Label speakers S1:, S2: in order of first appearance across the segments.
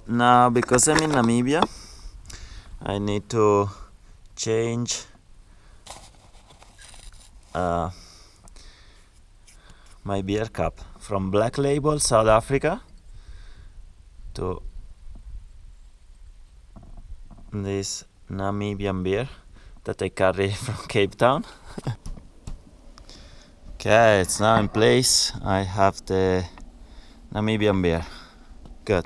S1: Now, because I'm in Namibia, I need to change my beer cup from Black Label South Africa to this Namibian beer that I carry from Cape Town. Okay, it's now in place. I have the Namibian beer. Good.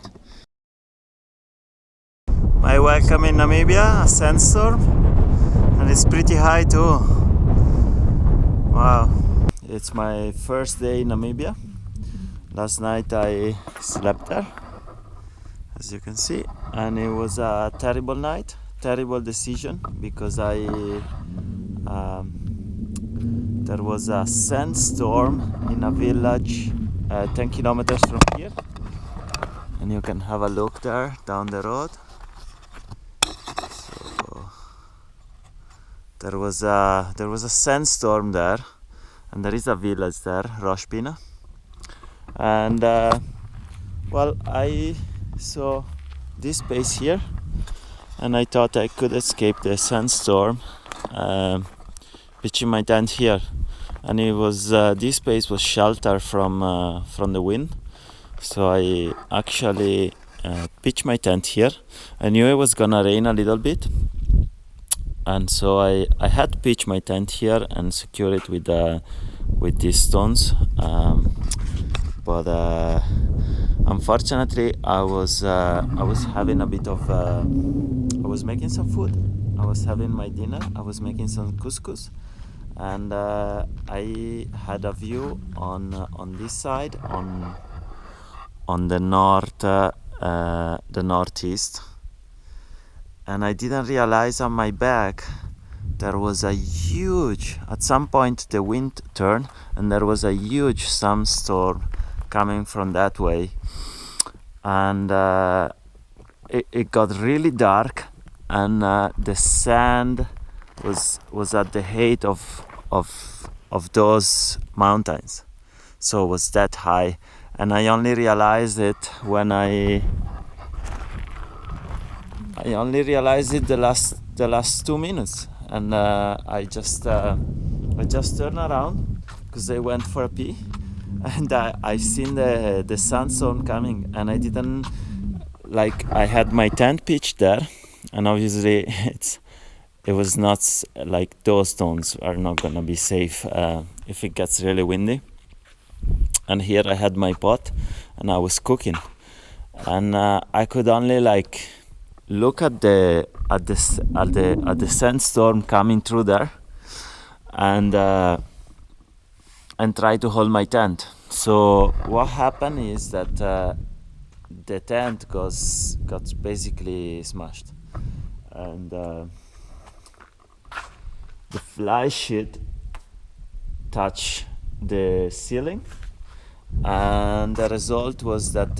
S1: My welcome in Namibia, a sandstorm, and it's pretty high too. Wow. It's my first day in Namibia. Last night I slept there, as you can see, and it was a terrible night, terrible decision, because there was a sandstorm in a village 10 kilometers from here, and you can have a look there down the road. So there was a sandstorm there, and there is a village there, Roshpina, and well, I saw this space here, and I thought I could escape the sandstorm pitching my tent here, and it was this space was shelter from the wind, so I actually pitched my tent here. I knew it was gonna rain a little bit, and so I had to pitch my tent here and secure it with these stones, but unfortunately I was having a bit of I was making some food. I was having my dinner. I was making some couscous, and I had a view on this side, on the northeast, and I didn't realize on my back there was a huge, at some point the wind turned and there was a huge sandstorm coming from that way, and it got really dark, and the sand was at the height of those mountains, so it was that high, and I only realized it when I only realized it the last 2 minutes, and I just turned around because I went for a pee, and I seen the sandstorm coming, and I didn't, like, I had my tent pitched there, and obviously it was not like those stones are not gonna be safe if it gets really windy. And here I had my pot and I was cooking, and I could only like look at the sandstorm coming through there, and try to hold my tent. So what happened is that the tent got basically smashed, and the fly sheet touched the ceiling, and the result was that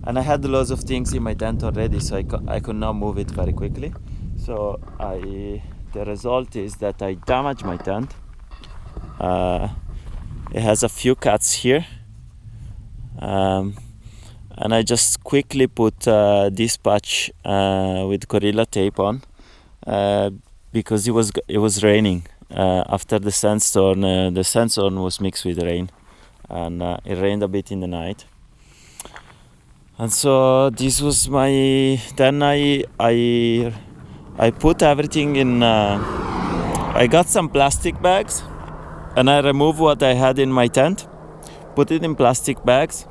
S1: and I had lots of things in my tent already, so I could not move it very quickly. So the result is that I damaged my tent. It has a few cuts here, and I just quickly put this patch with Gorilla Tape on, because it was raining after the sandstorm. The sandstorm was mixed with rain, and it rained a bit in the night. And so this was my. Then I put everything in. I got some plastic bags, and I removed what I had in my tent, put it in plastic bags,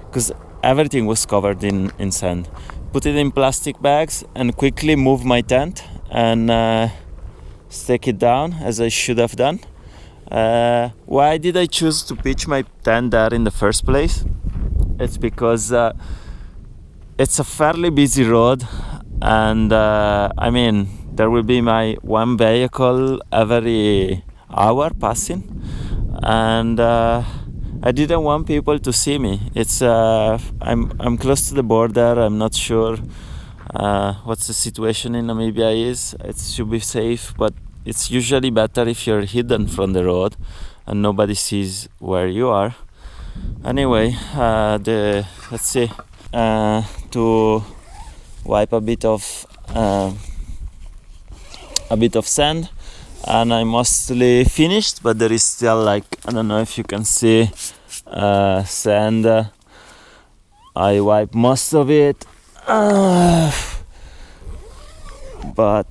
S1: because everything was covered in sand. Put it in plastic bags and quickly moved my tent and stick it down as I should have done. Why did I choose to pitch my tent there in the first place? It's because it's a fairly busy road, and I mean, there will be my one vehicle every hour passing, and I didn't want people to see me. It's I'm close to the border. I'm not sure what's the situation in Namibia is. It should be safe, but it's usually better if you're hidden from the road and nobody sees where you are. Anyway, let's see. to wipe a bit of sand, and I mostly finished, but there is still, like, I don't know if you can see sand. I wiped most of it, but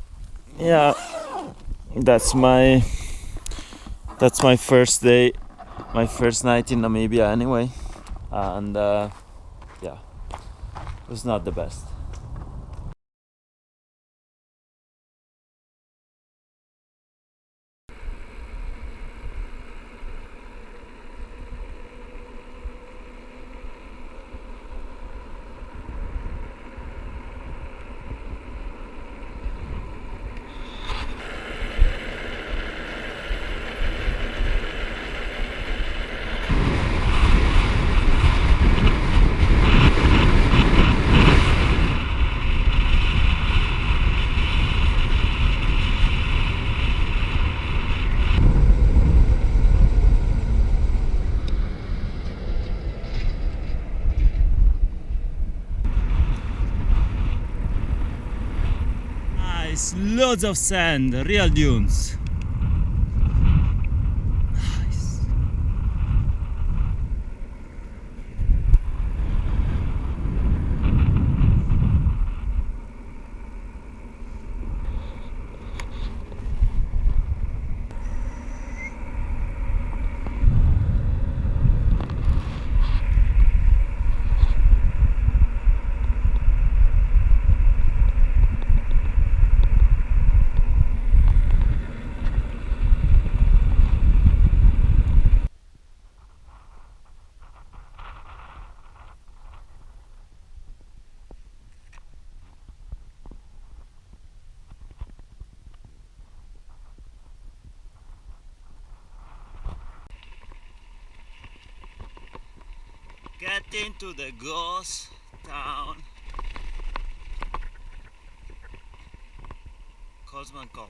S1: yeah, that's my first day, my first night in Namibia anyway, and yeah, it was not the best. Nice, loads of sand, real dunes. Nice. Get into the ghost town, Kolmanskop.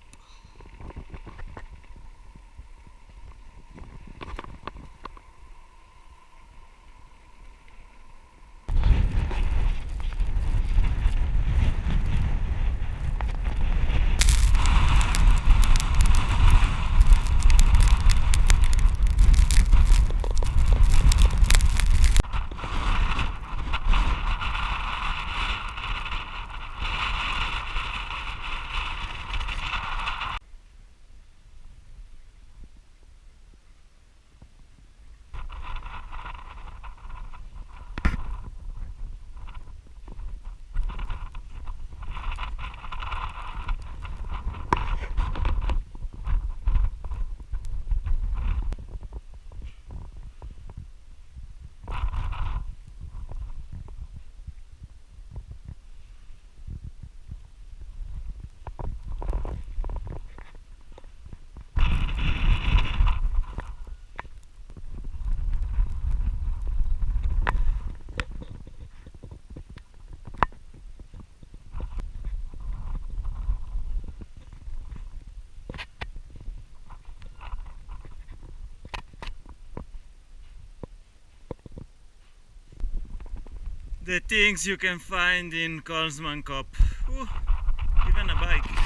S1: The things you can find in Kolmanskop. Even a bike.